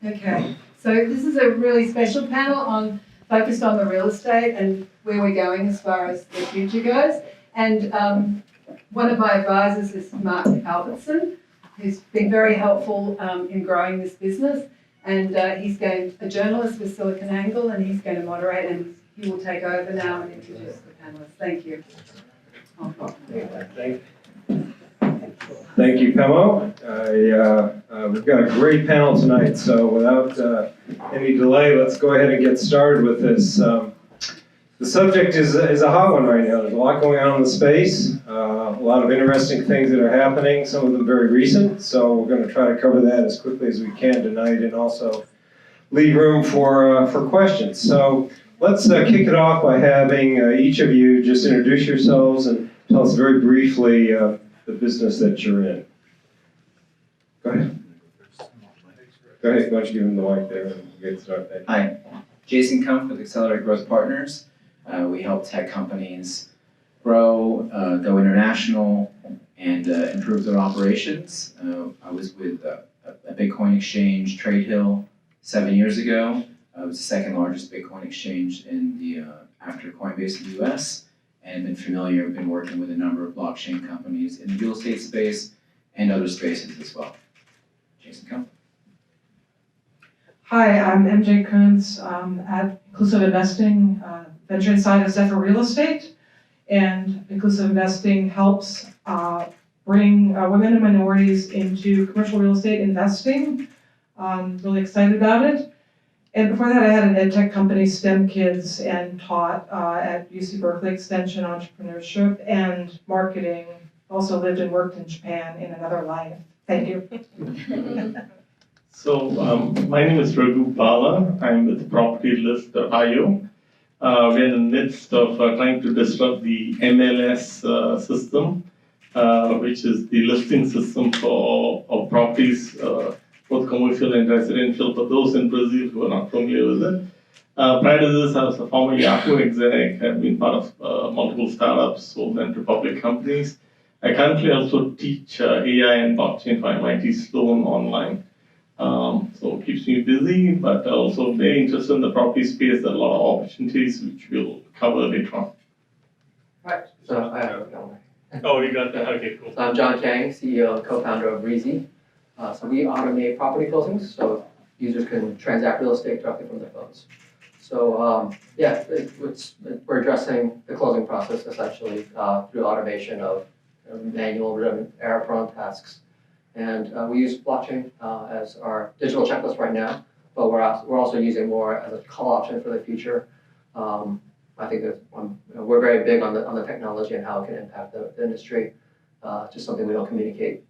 Okay, so this is a really special panel focused on the real estate and where we're going as far as the future goes. And one of my advisors is Mark Albertson, who's been very helpful in growing this business. And he's a journalist with SiliconANGLE, and he's going to moderate, and he will take over now and introduce the panelists. Thank you. Thank you, Pemo. We've got a great panel tonight, so without any delay, let's go ahead and get started with this. The subject is a hot one right now. There's a lot going on in the space, a lot of interesting things that are happening, some of them very recent, so we're going to try to cover that as quickly as we can tonight and also leave room for questions. So let's kick it off by having each of you just introduce yourselves and tell us very briefly the business that you're in. Go ahead. Why don't you give him the mic there and we'll get started. Hi, Jason Kumpf with Accelerate Growth Partners. We help tech companies grow, go international, and improve their operations. I was with a Bitcoin exchange, TradeHill, 7 years ago. It was the second largest Bitcoin exchange after Coinbase in the US. And been working with a number of blockchain companies in the real estate space and other spaces as well. Jason Kumpf. Hi, I'm MJ Kuntz at Inclusive Investing, venture inside of Zephyr Real Estate. And Inclusive Investing helps bring women and minorities into commercial real estate investing. Really excited about it. And before that, I had an ed tech company, STEM Kids, and taught at UC Berkeley Extension entrepreneurship and marketing. Also lived and worked in Japan in another life. Thank you. So my name is Raghu Bala. I'm with PropertyList.io. We're in the midst of trying to disrupt the MLS system, which is the listing system of properties, both commercial and residential, for those in Brazil who are not familiar with it. Prior to this, I was a former Yahoo exec, have been part of multiple startups, sold them to public companies. I currently also teach AI and blockchain for MIT Sloan online. So it keeps me busy, but also very interested in the property space. There are a lot of opportunities which we'll cover later on. Right, so I have Oh, you got that? Okay, cool. So I'm John Kang, CEO and co-founder of Reezy. So we automate property closings, so users can transact real estate directly from their phones. So we're addressing the closing process essentially through automation of manual, error-prone tasks. And we use blockchain as our digital checklist right now, but we're also using more as a call option for the future. I think that we're very big on the technology and how it can impact the industry. Just something we don't communicate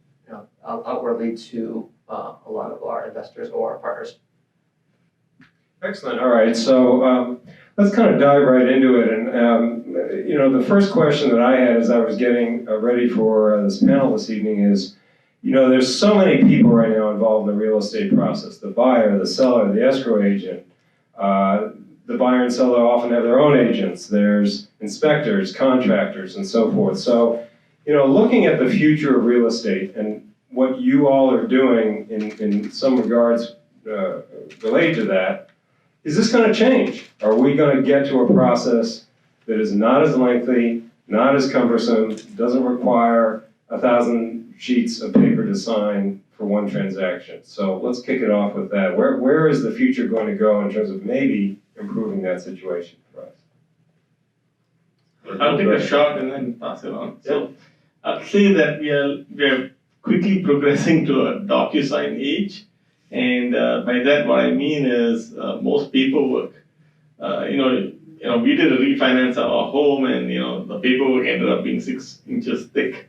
outwardly to a lot of our investors or our partners. Excellent. All right. So let's kind of dive right into it. And the first question that I had as I was getting ready for this panel this evening is, there's so many people right now involved in the real estate process: the buyer, the seller, the escrow agent. The buyer and seller often have their own agents. There's inspectors, contractors, and so forth. So, looking at the future of real estate and what you all are doing in some regards related to that, is this going to change? Are we going to get to a process that is not as lengthy, not as cumbersome, doesn't require 1,000 sheets of paper to sign for one transaction? So let's kick it off with that. Where is the future going to go in terms of maybe improving that situation for us? I'll take a shot and then pass it on. So I'd say that we are quickly progressing to a DocuSign age. And by that, what I mean is most paperwork. We did a refinance of our home, and the paperwork ended up being 6 inches thick.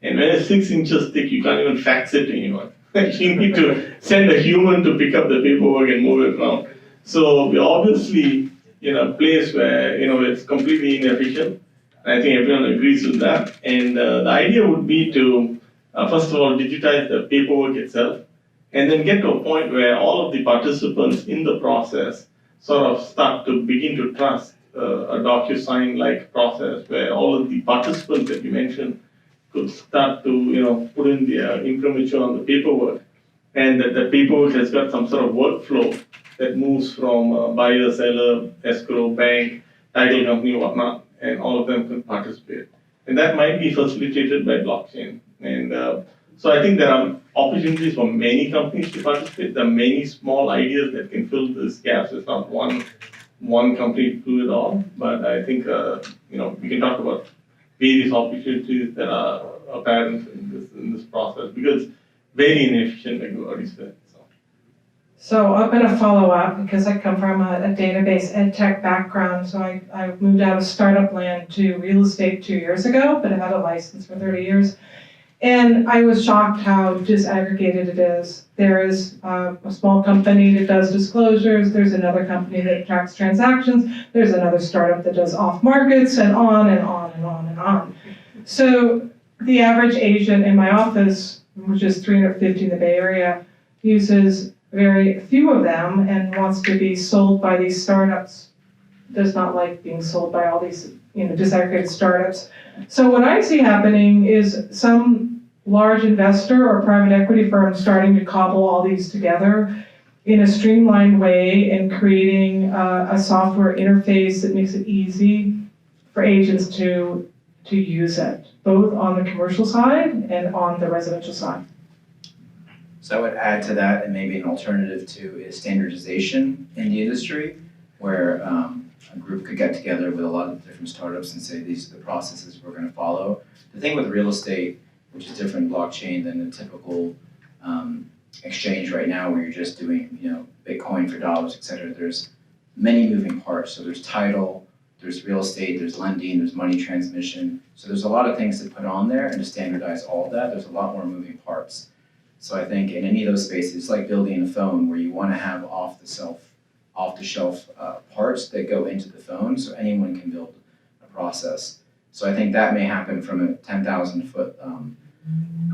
And when it's 6 inches thick, you can't even fax it to anyone. You need to send a human to pick up the paperwork and move it around. So we're obviously in a place where it's completely inefficient. And I think everyone agrees with that. And the idea would be to first of all digitize the paperwork itself, and then get to a point where all of the participants in the process sort of start to begin to trust a DocuSign-like process where all of the participants that you mentioned could start to put in their imprimatur on the paperwork, and that the paperwork has got some sort of workflow that moves from buyer, seller, escrow, bank, title company, whatnot, and all of them can participate. And that might be facilitated by blockchain. And so I think there are opportunities for many companies to participate. There are many small ideas that can fill these gaps. It's not one company to do it all, but I think we can talk about various opportunities that are apparent in this process, because it's very inefficient, like you already said. So I'm going to follow up because I come from a database ed tech background. So I moved out of startup land to real estate 2 years ago, but I've had a license for 30 years. And I was shocked how disaggregated it is. There is a small company that does disclosures. There's another company that tracks transactions. There's another startup that does off markets, and on and on and on and on. So the average agent in my office, which is 350 in the Bay Area, uses very few of them and wants to be sold by these startups. Does not like being sold by all these disaggregated startups. So what I see happening is some large investor or private equity firm starting to cobble all these together in a streamlined way and creating a software interface that makes it easy for agents to use it, both on the commercial side and on the residential side. So I would add to that, and maybe an alternative to, is standardization in the industry, where a group could get together with a lot of different startups and say, these are the processes we're going to follow. The thing with real estate, which is different blockchain than the typical exchange right now, where you're just doing Bitcoin for dollars, et cetera, there's many moving parts. So there's title, there's real estate, there's lending, there's money transmission. So there's a lot of things to put on there, and to standardize all of that, there's a lot more moving parts. So I think in any of those spaces, it's like building a phone, where you want to have off-the-shelf parts that go into the phone, so anyone can build a process. So I think that may happen from a 10,000-foot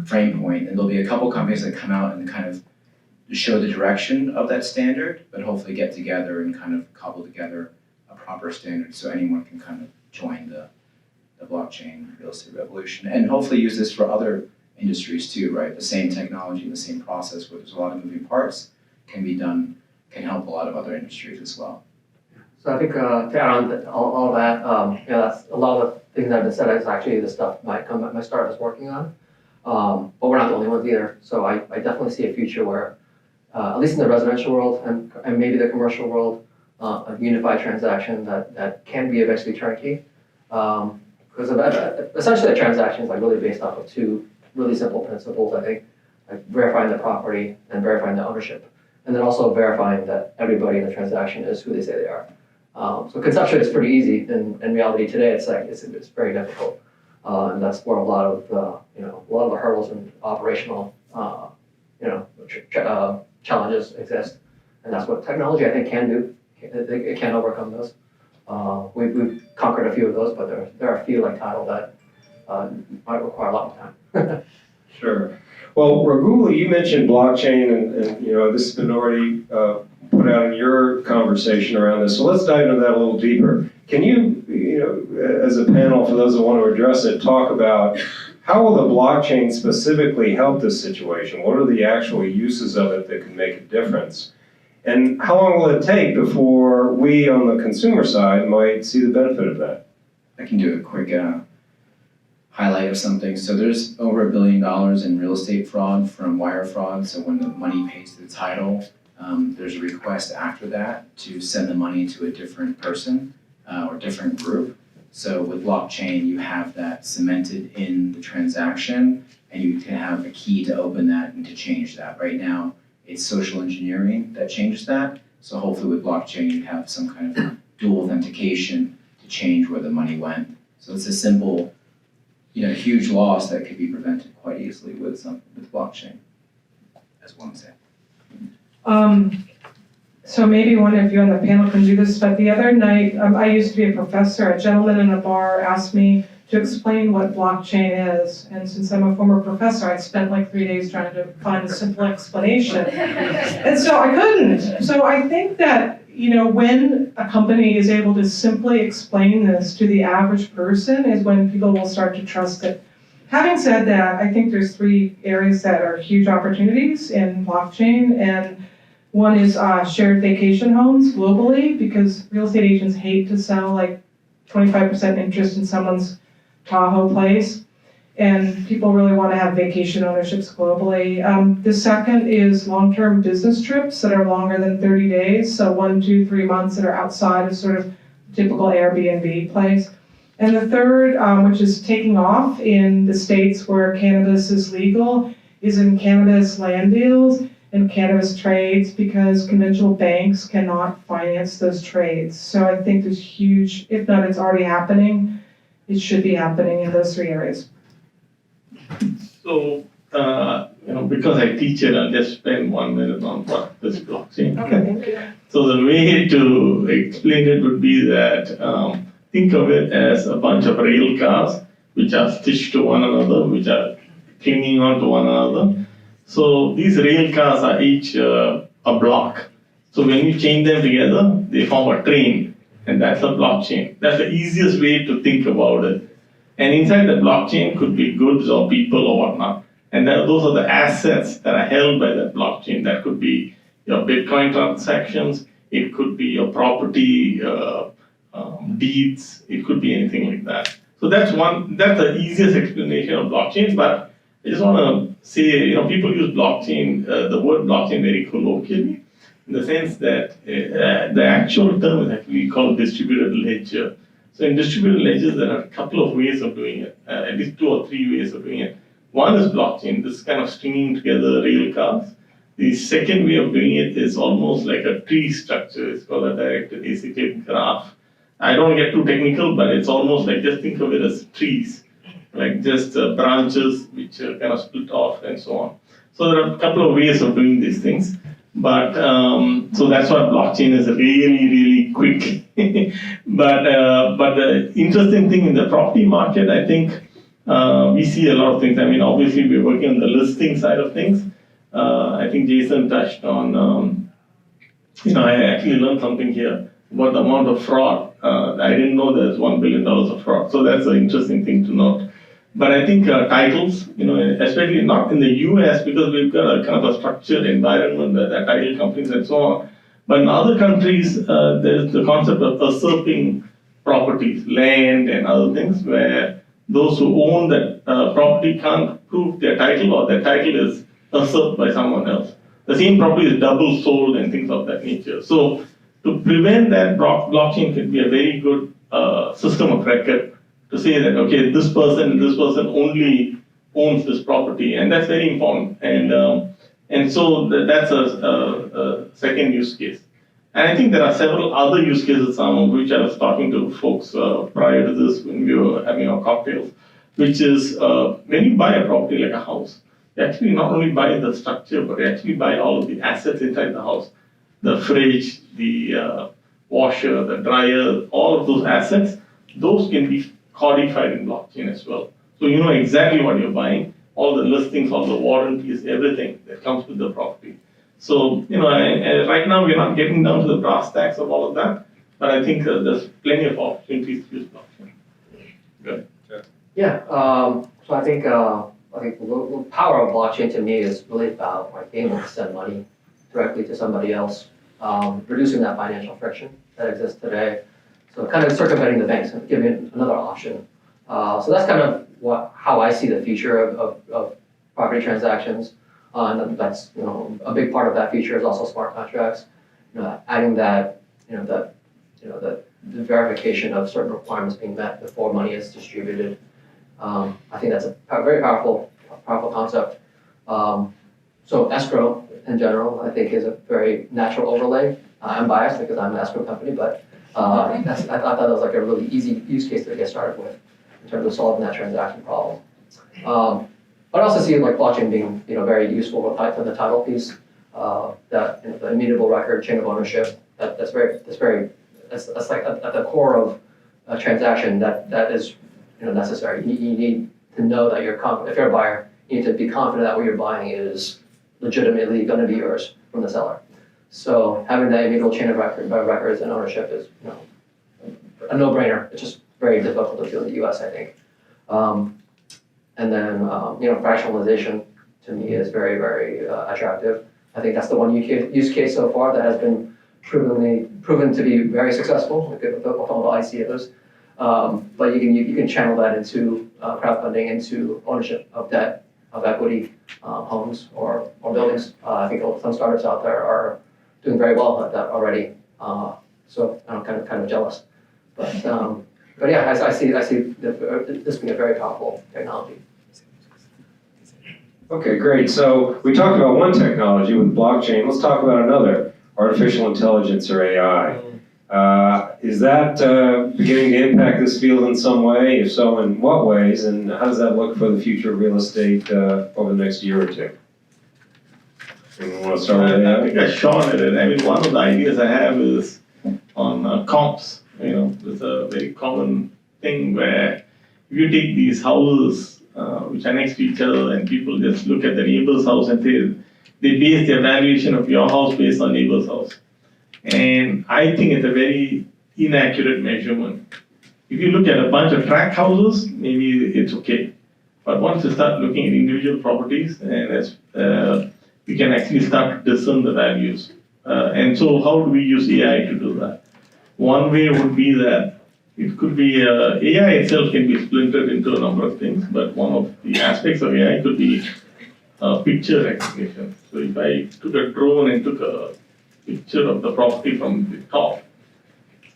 frame point, and there'll be a couple companies that come out and kind of show the direction of that standard, but hopefully get together and kind of cobble together a proper standard so anyone can kind of join the blockchain real estate revolution, and hopefully use this for other industries too, right? The same technology, the same process, where there's a lot of moving parts, can be done, can help a lot of other industries as well. So I think to add on all that, that's a lot of the things that have been said is actually the stuff my startup is working on. But we're not the only ones either. So I definitely see a future where, at least in the residential world and maybe the commercial world, a unified transaction that can be eventually turnkey. Because essentially a transaction is like really based off of two really simple principles, I think, like verifying the property and verifying the ownership, and then also verifying that everybody in the transaction is who they say they are. So conceptually, it's pretty easy. In reality today, it's very difficult, and that's where a lot of the hurdles and operational challenges exist, and that's what technology I think can do. It can overcome those. We've conquered a few of those, but there are a few like title that might require a lot more time. Sure. Well, Raghu, you mentioned blockchain, and this has been already put out in your conversation around this. So let's dive into that a little deeper. Can you, as a panel, for those that want to address it, talk about how will the blockchain specifically help this situation? What are the actual uses of it that can make a difference? And how long will it take before we, on the consumer side, might see the benefit of that? I can do a quick highlight of something. So there's over $1 billion in real estate fraud from wire fraud. So when the money pays to the title, there's a request after that to send the money to a different person or different group. So with blockchain, you have that cemented in the transaction, and you can have a key to open that and to change that. Right now, it's social engineering that changes that. So hopefully with blockchain, you have some kind of dual authentication to change where the money went. So it's a simple, huge loss that could be prevented quite easily with blockchain, as one example. So maybe one of you on the panel can do this, but the other night, I used to be a professor. A gentleman in a bar asked me to explain what blockchain is. And since I'm a former professor, I spent like 3 days trying to find a simple explanation. And so I couldn't. So I think that, when a company is able to simply explain this to the average person is when people will start to trust it. Having said that, I think there's 3 areas that are huge opportunities in blockchain, and one is shared vacation homes globally, because real estate agents hate to sell like 25% interest in someone's Tahoe place, and people really want to have vacation ownerships globally. The second is long-term business trips that are longer than 30 days, so 1, 2, 3 months that are outside of sort of typical Airbnb place. And the third, which is taking off in the states where cannabis is legal, is in cannabis land deals and cannabis trades, because conventional banks cannot finance those trades. So I think there's huge, if not it's already happening, it should be happening in those 3 areas. So, because I teach it, I'll just spend 1 minute on what this blockchain. Okay, thank you. So the way to explain it would be that think of it as a bunch of rail cars which are stitched to one another, which are clinging on to one another. So these rail cars are each a block. So when you chain them together, they form a train, and that's a blockchain. That's the easiest way to think about it. And inside the blockchain could be goods or people or whatnot. And those are the assets that are held by that blockchain. That could be your Bitcoin transactions, it could be your property, deeds, it could be anything like that. So that's the easiest explanation of blockchain, but I just want to say, people use blockchain, the word blockchain very colloquially, in the sense that the actual term is actually called distributed ledger. So in distributed ledgers, there are a couple of ways of doing it, at least 2 or 3 ways of doing it. One is blockchain, this kind of stringing together rail cars. The second way of doing it is almost like a tree structure. It's called a directed acyclic graph. I don't get too technical, but it's almost like, just think of it as trees, like just branches which are kind of split off and so on. So there are a couple of ways of doing these things. But so that's what blockchain is, really, really quick. But the interesting thing in the property market, I think we see a lot of things. I mean, obviously we're working on the listing side of things. I think Jason touched on, I actually learned something here about the amount of fraud. I didn't know there's $1 billion of fraud. So that's an interesting thing to note. But I think titles, especially not in the US, because we've got a kind of a structured environment where there are title companies and so on. But in other countries, there's the concept of usurping properties, land and other things, where those who own that property can't prove their title, or their title is usurped by someone else. The same property is double sold and things of that nature. So to prevent that, blockchain can be a very good system of record to say that, okay, this person only owns this property, and that's very important. And so that's a second use case. And I think there are several other use cases, some of which I was talking to folks prior to this when we were having our cocktails, which is when you buy a property like a house, you actually not only buy the structure, but you actually buy all of the assets inside the house. The fridge, the washer, the dryer, all of those assets, those can be codified in blockchain as well. So you know exactly what you're buying, all the listings, all the warranties, everything that comes with the property. So, right now we're not getting down to the brass tacks of all of that, but I think there's plenty of opportunities to use blockchain. Good. Yeah, so I think the power of blockchain to me is really about like being able to send money directly to somebody else, reducing that financial friction that exists today. So kind of circumventing the banks and giving another option. So that's kind of how I see the future of property transactions. And that's a big part of that feature is also smart contracts. Adding that the verification of certain requirements being met before money is distributed. I think that's a very powerful concept. So escrow in general, I think, is a very natural overlay. I'm biased because I'm an escrow company, but I thought that was like a really easy use case to get started with in terms of solving that transaction problem. But I also see like blockchain being very useful with the title piece, that the immutable record, chain of ownership. That's like at the core of a transaction that is necessary. You need to know that you're confident. If you're a buyer, you need to be confident that what you're buying is legitimately going to be yours from the seller. So having that immutable chain of records and ownership is a no-brainer. It's just very difficult to do in the US, I think. And then, fractionalization to me is very, very attractive. I think that's the one use case so far that has been proven to be very successful with all the ICOs. But you can channel that into crowdfunding, into ownership of debt, of equity, homes or buildings. I think some startups out there are doing very well at that already. So I'm kind of jealous. But yeah, I see this being a very powerful technology. Okay, great. So we talked about one technology with blockchain. Let's talk about another, artificial intelligence or AI. Is that beginning to impact this field in some way? If so, in what ways? And how does that look for the future of real estate over the next year or two? Anyone want to start with I AI? think I shot at it. I mean, one of the ideas I have is on comps. There's a very common thing where if you take these houses which are next to each other and people just look at the neighbor's house and they base their valuation of your house based on neighbor's house. And I think it's a very inaccurate measurement. If you look at a bunch of tract houses, maybe it's okay. But once you start looking at individual properties, and you can actually start to discern the values. And so how do we use AI to do that? One way would be that it could be, AI itself can be splintered into a number of things, but one of the aspects of AI could be picture recognition. So if I took a drone and took a picture of the property from the top,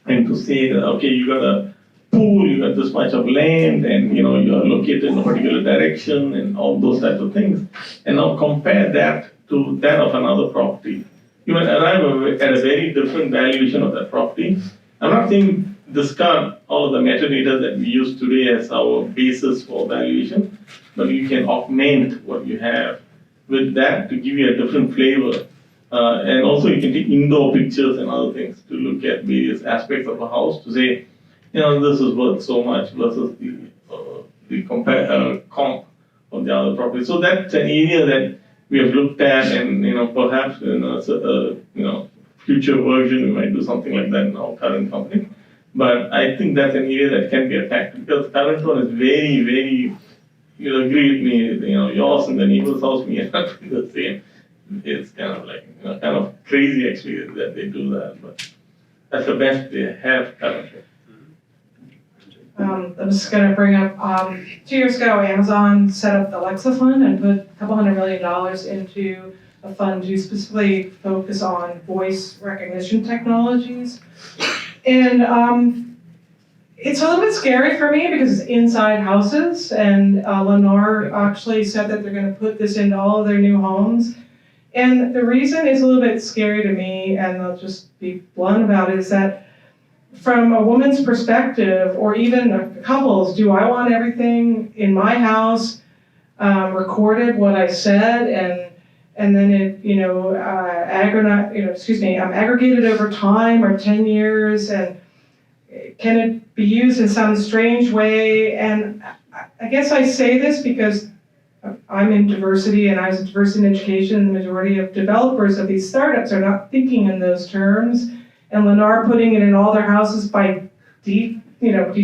and to say that, okay, you got a pool, you got this much of land, and you are located in a particular direction, and all those types of things, and now compare that to that of another property, you might arrive at a very different valuation of that property. I'm not saying discard all of the metadata that we use today as our basis for valuation, but you can augment what you have with that to give you a different flavor. And also you can take indoor pictures and other things to look at various aspects of a house to say, this is worth so much versus the comp of the other property. So that's an area that we have looked at, and perhaps in a future version we might do something like that in our current company. But I think that's an area that can be attacked because the current one is very, very. You'll agree with me. Yours and the neighbor's house may not be the same. It's kind of like kind of crazy actually that they do that, but that's the best they have currently. I'm just going to bring up, 2 years ago, Amazon set up the Alexa Fund and put a couple $100 million into a fund to specifically focus on voice recognition technologies. And it's a little bit scary for me because it's inside houses, and Lennar actually said that they're going to put this into all of their new homes. And the reason it's a little bit scary to me, and I'll just be blunt about it, is that from a woman's perspective, or even a couple's, do I want everything in my house recorded what I said, and then it aggregated over time or 10 years, and can it be used in some strange way? And I guess I say this because I'm in diversity, and I was in diversity in education. The majority of developers of these startups are not thinking in those terms. And Lennar putting it in all their houses by de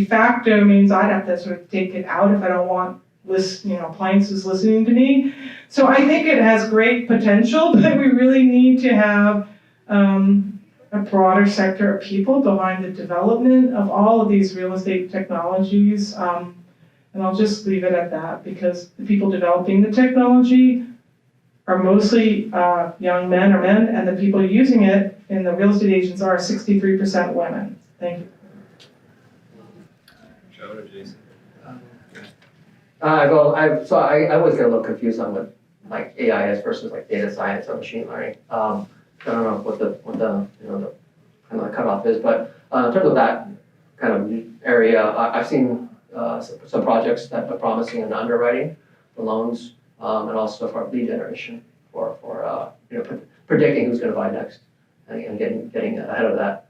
facto means I'd have to sort of take it out if I don't want appliances listening to me. So I think it has great potential, but we really need to have a broader sector of people behind the development of all of these real estate technologies. And I'll just leave it at that because the people developing the technology are mostly young men or men, and the people using it in the real estate agents are 63% women. Thank you. John or Jason? I always get a little confused on what like AI is versus like data science or machine learning. I don't know what the kind of cutoff is, but in terms of that kind of area, I've seen some projects that are promising in underwriting for loans, and also for lead generation for predicting who's going to buy next and getting ahead of that.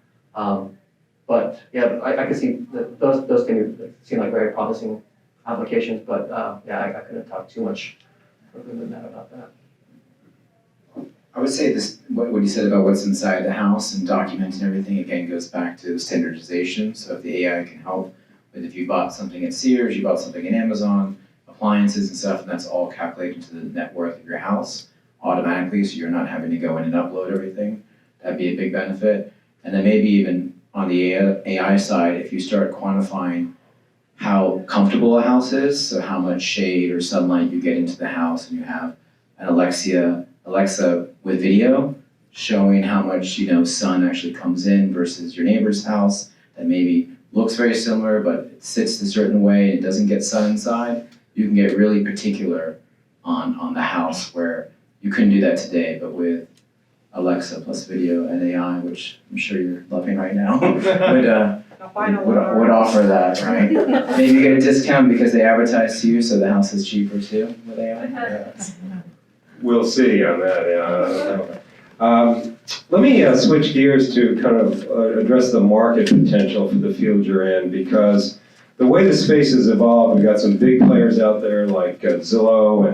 But yeah, I can see that those things seem like very promising applications, but I couldn't talk too much further than that about that. I would say this, what you said about what's inside the house and documenting everything, again, goes back to standardization. So if the AI can help with if you bought something at Sears, you bought something at Amazon, appliances and stuff, and that's all calculated into the net worth of your house automatically, so you're not having to go in and upload everything. That'd be a big benefit. And then maybe even on the AI side, if you start quantifying how comfortable a house is, so how much shade or sunlight you get into the house, and you have an Alexa with video showing how much sun actually comes in versus your neighbor's house that maybe looks very similar, but it sits a certain way and it doesn't get sun inside. You can get really particular on the house where you couldn't do that today, but with Alexa plus video and AI, which I'm sure you're loving right now, would offer that, right? Maybe you get a discount because they advertise to you, so the house is cheaper too with AI. Yeah. We'll see on that, yeah, I don't know. Let me switch gears to kind of address the market potential for the field you're in, because the way the space has evolved, we've got some big players out there like Zillow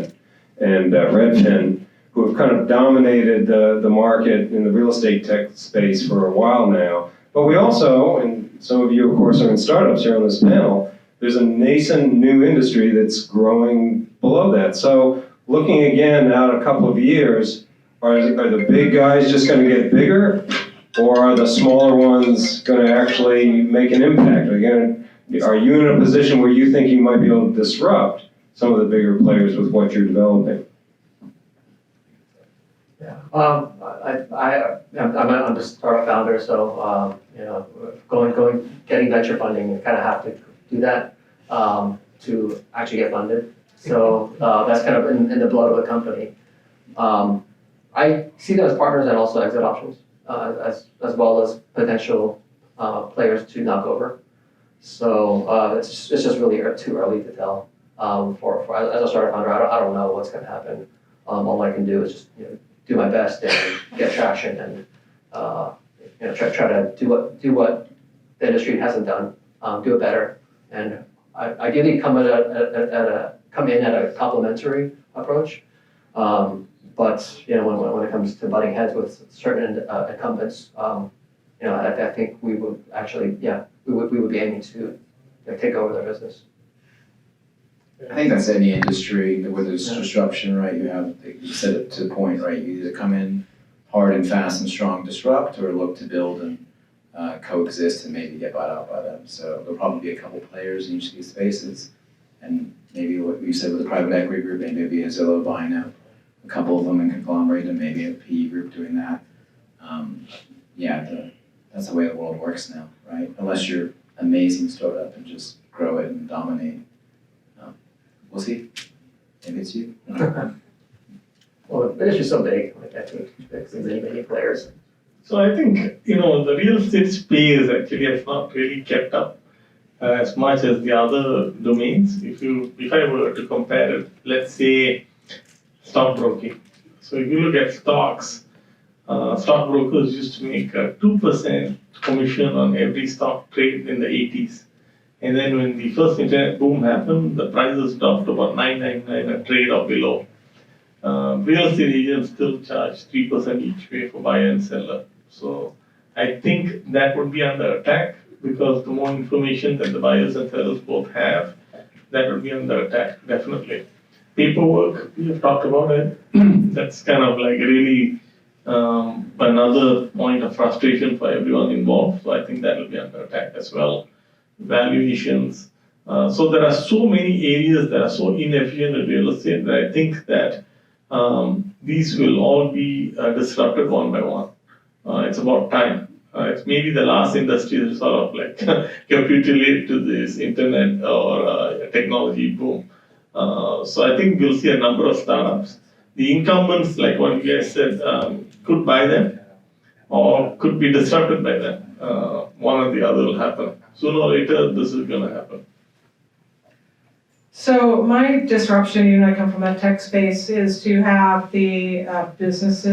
and Redfin, who have kind of dominated the market in the real estate tech space for a while now. But we also, and some of you of course are in startups here on this panel, there's a nascent new industry that's growing below that. So looking again out a couple of years, are the big guys just going to get bigger, or are the smaller ones going to actually make an impact? Are you in a position where you think you might be able to disrupt some of the bigger players with what you're developing? Yeah, I'm the startup founder, so getting venture funding, you kind of have to do that to actually get funded. So that's kind of in the blood of the company. I see them as partners and also exit options, as well as potential players to knock over. So it's just really too early to tell. As a startup founder, I don't know what's going to happen. All I can do is just do my best and get traction and try to do what the industry hasn't done, do it better, and ideally come in at a complementary approach. But when it comes to butting heads with certain incumbents, I think we would actually we would be aiming to take over their business. I think that's any industry where there's disruption, right? You said it to the point, right? You either come in hard and fast and strong, disrupt, or look to build and coexist and maybe get bought out by them. So there'll probably be a couple players in each of these spaces, and maybe what you said with the private equity group, maybe it'd be a Zillow buying out a couple of them and conglomerate, and maybe a PE group doing that. That's the way the world works now, right? Unless you're amazing startup and just grow it and dominate. We'll see. Maybe it's you. Well, the industry's so big, I think there's many players. So I think, the real estate space actually has not really kept up as much as the other domains. If I were to compare it, let's say stockbroking. So if you look at stocks, stockbrokers used to make a 2% commission on every stock trade in the 80s. And then when the first internet boom happened, the prices dropped to about $9.99 a trade or below. Real estate agents still charge 3% each way for buyer and seller. So I think that would be under attack, because the more information that the buyers and sellers both have, that would be under attack, definitely. Paperwork, we have talked about it. That's kind of like really another point of frustration for everyone involved. So I think that will be under attack as well. Valuations. So there are so many areas that are so inefficient in real estate that I think that these will all be disrupted one by one. It's about time. It's maybe the last industry that sort of like capitulate to this internet or technology boom. So I think we'll see a number of startups. The incumbents, like what you guys said, could buy them or could be disrupted by them. One or the other will happen. Sooner or later, this is going to happen. So my disruption, I come from a tech space, is to have the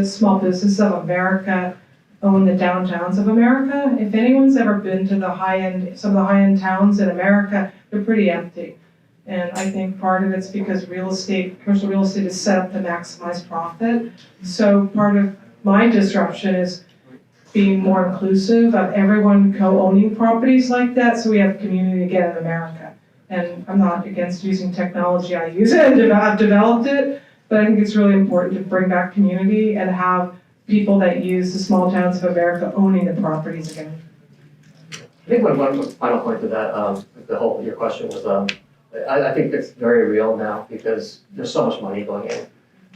small businesses of America own the downtowns of America. If anyone's ever been to some of the high-end towns in America, they're pretty empty. And I think part of it's because commercial real estate is set up to maximize profit. So part of my disruption is being more inclusive of everyone co-owning properties like that, so we have community again in America. And I'm not against using technology, I use it and I've developed it, but I think it's really important to bring back community and have people that use the small towns of America owning the properties again. I think one final point to that, your question was, I think it's very real now because there's so much money going in.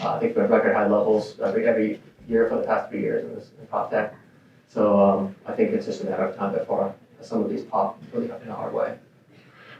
I think we're at record high levels every year for the past 3 years in prop tech. So I think it's just a matter of time before some of these pop really in a hard way.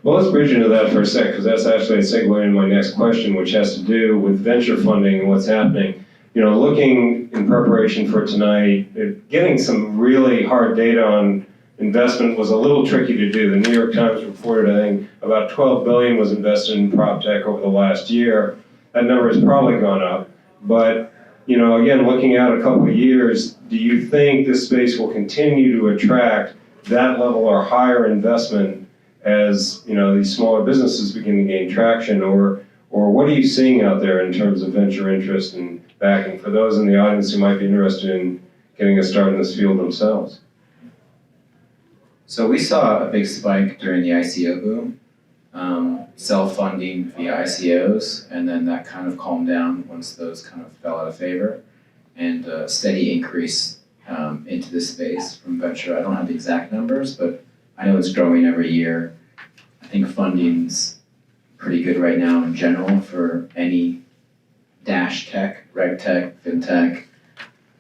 Well, let's bridge into that for a sec, because that's actually a segue into my next question, which has to do with venture funding and what's happening. You know, looking in preparation for tonight, getting some really hard data on investment was a little tricky to do. The New York Times reported, I think, about $12 billion was invested in prop tech over the last year. That number has probably gone up. But, you know, again, looking out a couple of years, do you think this space will continue to attract that level or higher investment as, you know, these smaller businesses begin to gain traction? Or what are you seeing out there in terms of venture interest and backing for those in the audience who might be interested in getting a start in this field themselves? So we saw a big spike during the ICO boom, self-funding via ICOs, and then that kind of calmed down once those kind of fell out of favor, and a steady increase into this space from venture. I don't have the exact numbers, but I know it's growing every year. I think funding's pretty good right now in general for any dash tech, reg tech, FinTech,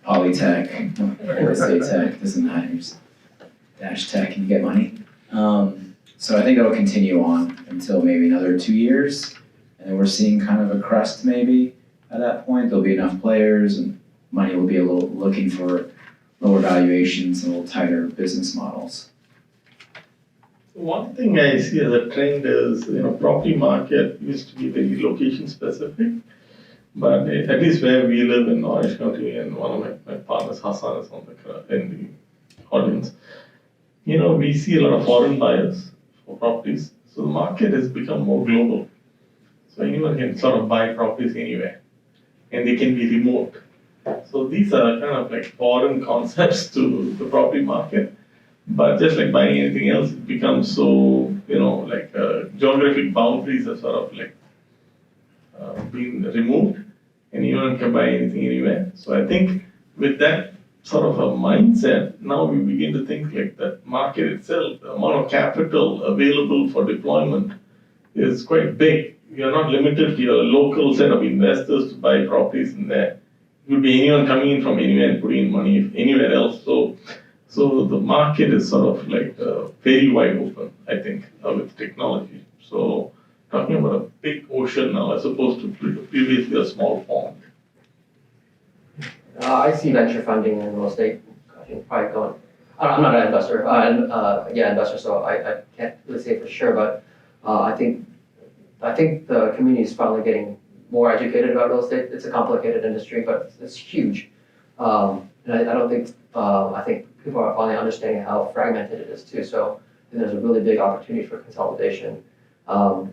polytech, real estate tech, doesn't matter. Dash tech and you get money. So I think it'll continue on until maybe another 2 years. And then we're seeing kind of a crest maybe at that point. There'll be enough players and money will be a little looking for lower valuations and a little tighter business models. One thing I see as a trend is, property market used to be very location specific. But at least where we live in Orange County, and one of my partners, Hassan, is in the audience. We see a lot of foreign buyers for properties. So the market has become more global. So anyone can sort of buy properties anywhere. And they can be remote. So these are kind of like foreign concepts to the property market. But just like buying anything else, it becomes so, geographic boundaries are sort of like being removed. And anyone can buy anything anywhere. So I think with that sort of a mindset, now we begin to think like the market itself, the amount of capital available for deployment is quite big. You're not limited to your local set of investors to buy properties in there. It could be anyone coming in from anywhere and putting in money anywhere else. So the market is sort of like very wide open, I think, with technology. So talking about a big ocean now as opposed to previously a small pond. I see venture funding in real estate, I think, probably going. I'm not an investor. Investor, so I can't really say for sure. But I think the community is finally getting more educated about real estate. It's a complicated industry, but it's huge. And I think people are finally understanding how fragmented it is too. So there's a really big opportunity for consolidation. I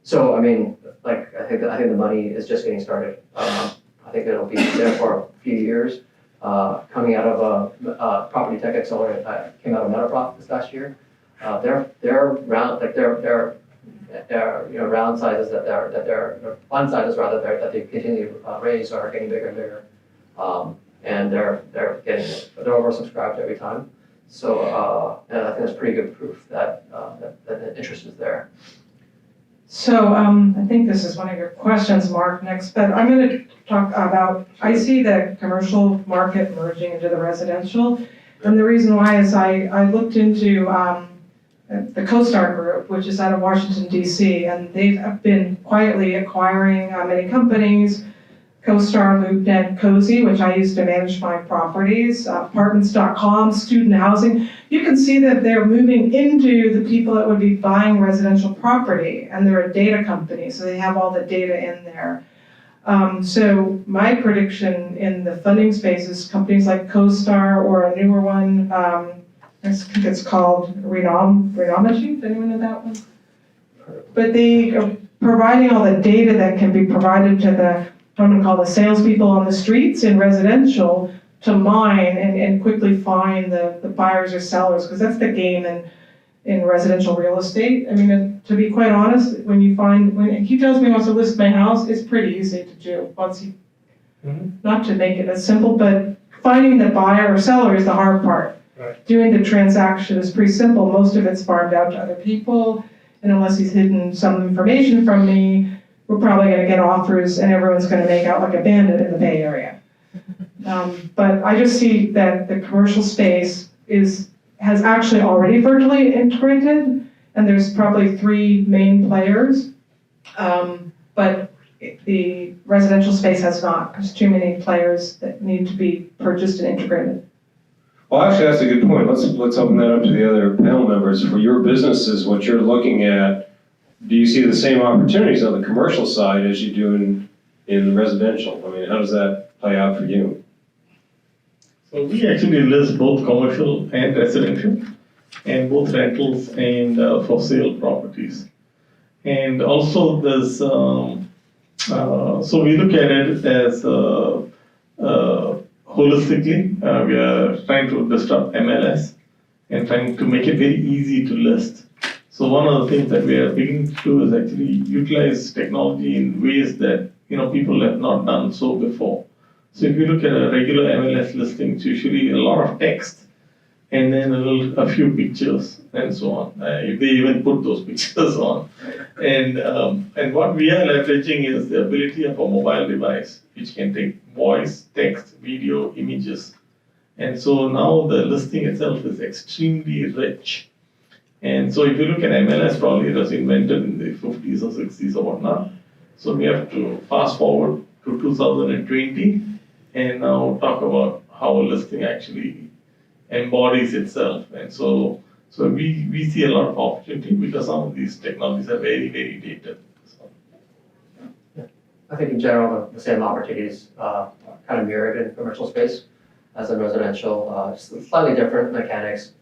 think the money is just getting started. I think it'll be there for a few years. Coming out of Property Tech Accelerate, came out of Metaprop this last year. Their round sizes their fund sizes rather that they continue to raise are getting bigger and bigger, and they're oversubscribed every time. So and I think that's pretty good proof that the interest is there. So I think this is one of your questions, Mark, next, but I'm going to talk about, I see the commercial market merging into the residential. And the reason why is I looked into the CoStar Group, which is out of Washington, D.C., and they've been quietly acquiring many companies, CoStar, LoopNet, Cozy, which I use to manage my properties, apartments.com, student housing. You can see that they're moving into the people that would be buying residential property, and they're a data company, so they have all the data in there. So my prediction in the funding space is companies like CoStar or a newer one, I think it's called Renomegy. Does anyone know that one? But they are providing all the data that can be provided to what I'm going to call the salespeople on the streets in residential to mine and quickly find the buyers or sellers, because that's the game. And in residential real estate. I mean, to be quite honest, when he tells me he wants to list my house, it's pretty easy to do. Not to make it as simple, but finding the buyer or seller is the hard part. Right. Doing the transaction is pretty simple. Most of it's farmed out to other people, and unless he's hidden some information from me, we're probably going to get offers, and everyone's going to make out like a bandit in the Bay Area. But I just see that the commercial space has actually already virtually integrated, and there's probably 3 main players, but the residential space has not. There's too many players that need to be purchased and integrated. Well, actually, that's a good point. Let's open that up to the other panel members. For your businesses, what you're looking at, do you see the same opportunities on the commercial side as you do in residential? I mean, how does that play out for you? So we actually list both commercial and residential, and both rentals and for sale properties. And also there's, so we look at it as holistically. We are trying to disrupt MLS and trying to make it very easy to list. So one of the things that we are beginning to do is actually utilize technology in ways that people have not done so before. So if you look at a regular MLS listing, it's usually a lot of text and then a few pictures and so on. If they even put those pictures on. And what we are leveraging is the ability of a mobile device, which can take voice, text, video, images. And so now the listing itself is extremely rich. And so if you look at MLS, probably it was invented in the 50s or 60s or whatnot. So we have to fast forward to 2020 and now talk about how a listing actually embodies itself. And so we see a lot of opportunity because some of these technologies are very, very dated. So. I think in general, the same opportunities kind of mirrored in commercial space as in residential, just slightly different mechanics.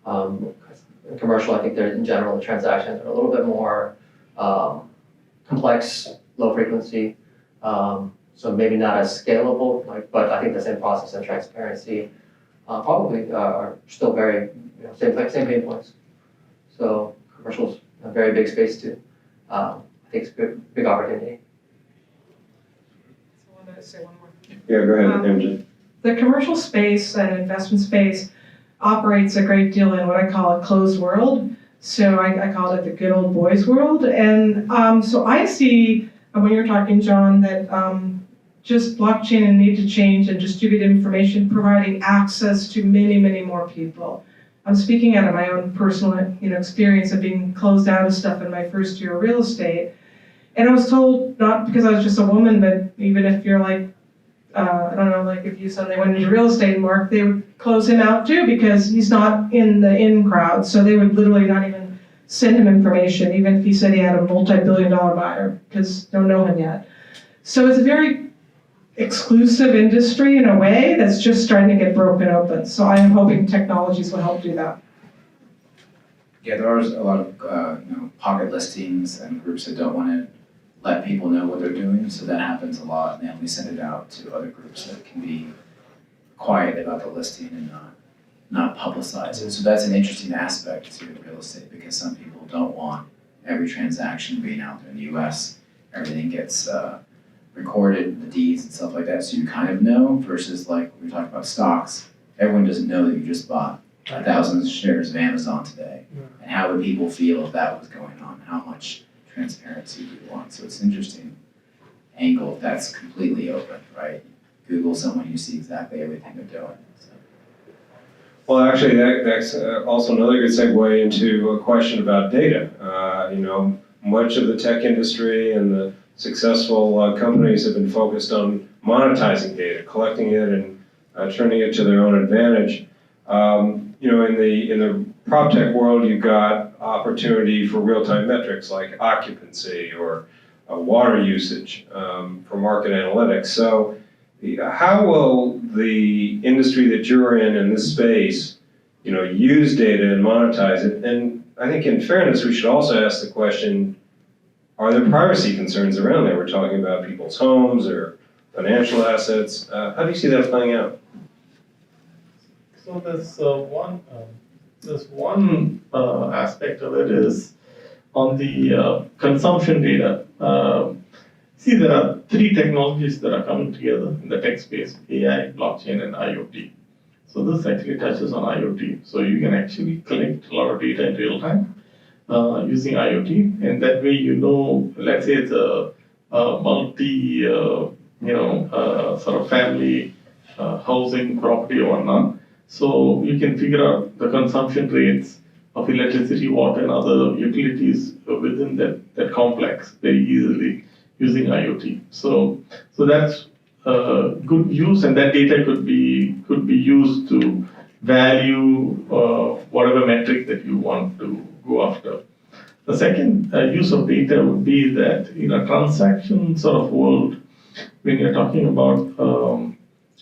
In commercial, I think in general, the transactions are a little bit more complex, low frequency, so maybe not as scalable, but I think the same process and transparency probably are still very, same pain points. So commercial's a very big space too. I think it's a big opportunity. So I want to say one more thing. Yeah, go ahead, MJ. The commercial space and investment space operates a great deal in what I call a closed world. So I call it the good old boys world. And so I see, when you're talking, John, that just blockchain and need to change and distribute information, providing access to many, many more people. I'm speaking out of my own personal experience of being closed out of stuff in my first year of real estate. And I was told, not because I was just a woman, but even if you're like, I don't know, like if you suddenly went into real estate, Mark, they would close him out too because he's not in the in crowd. So they would literally not even send him information, even if he said he had a multi-billion-dollar buyer, because they don't know him yet. So it's a very exclusive industry in a way that's just starting to get broken open. So I am hoping technologies will help do that. Yeah, there are a lot of pocket listings and groups that don't want to let people know what they're doing, so that happens a lot, and they only send it out to other groups that can be quiet about the listing and not publicize it. So that's an interesting aspect to real estate because some people don't want every transaction being out there in the US. Everything gets recorded, the deeds and stuff like that, so you kind of know, versus like when we talk about stocks, everyone doesn't know that you just bought 1,000 shares of Amazon today. And how would people feel if that was going on? How much transparency do you want? So it's an interesting angle if that's completely open, right? Google someone, you see exactly everything they're doing. So. Well, actually, that's also another good segue into a question about data. Much of the tech industry and the successful companies have been focused on monetizing data, collecting it and turning it to their own advantage. In the prop tech world, you've got opportunity for real-time metrics like occupancy or water usage for market analytics. So how will the industry that you're in this space, use data and monetize it? And I think in fairness, we should also ask the question, are there privacy concerns around there? We're talking about people's homes or financial assets. How do you see that playing out? So there's one there's one aspect of it is on the consumption data. See, there are three technologies that are coming together in the tech space: AI, blockchain, and IoT. So this actually touches on IoT. So you can actually collect a lot of data in real time using IoT, and that way you know, let's say it's a multi, sort of family housing property or whatnot. So you can figure out the consumption rates of electricity, water, and other utilities within that complex very easily using IoT. So that's good use, and that data could be used to value whatever metric that you want to go after. The second use of data would be that in a transaction sort of world, when you're talking about,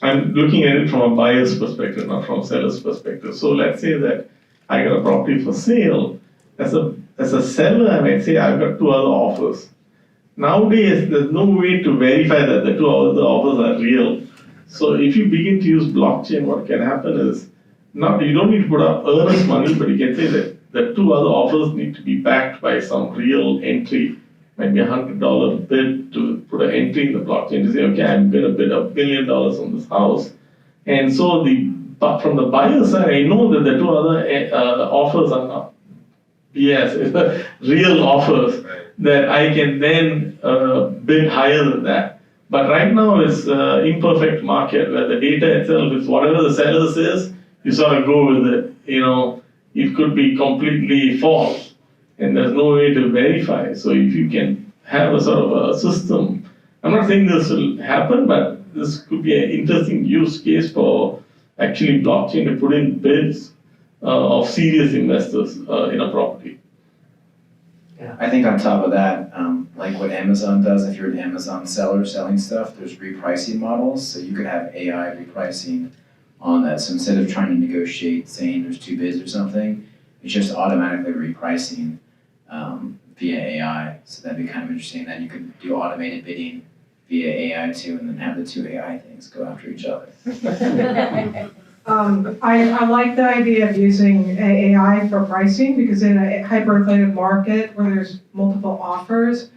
I'm looking at it from a buyer's perspective, not from a seller's perspective. So let's say that I got a property for sale. As a seller, I might say I've got two other offers. Nowadays, there's no way to verify that the two other offers are real. So if you begin to use blockchain, what can happen is, you don't need to put up earnest money, but you can say that the two other offers need to be backed by some real entry, maybe $100 bid to put an entry in the blockchain to say, okay, I'm going to bid $1 billion on this house. And so from the buyer side, I know that the two other offers are not BS, it's real offers that I can then bid higher than that. But right now it's an imperfect market where the data itself is whatever the seller says, you sort of go with it. It could be completely false and there's no way to verify. So if you can have a sort of a system, I'm not saying this will happen, but this could be an interesting use case for actually blockchain to put in bids of serious investors in a property. I think on top of that, like what Amazon does, if you're an Amazon seller selling stuff, there's repricing models. So you could have AI repricing on that. So instead of trying to negotiate, saying there's two bids or something, it's just automatically repricing via AI. So that'd be kind of interesting. Then you could do automated bidding via AI too, and then have the two AI things go after each other. I like the idea of using AI for pricing because in a hyper-inflated market where there's multiple offers,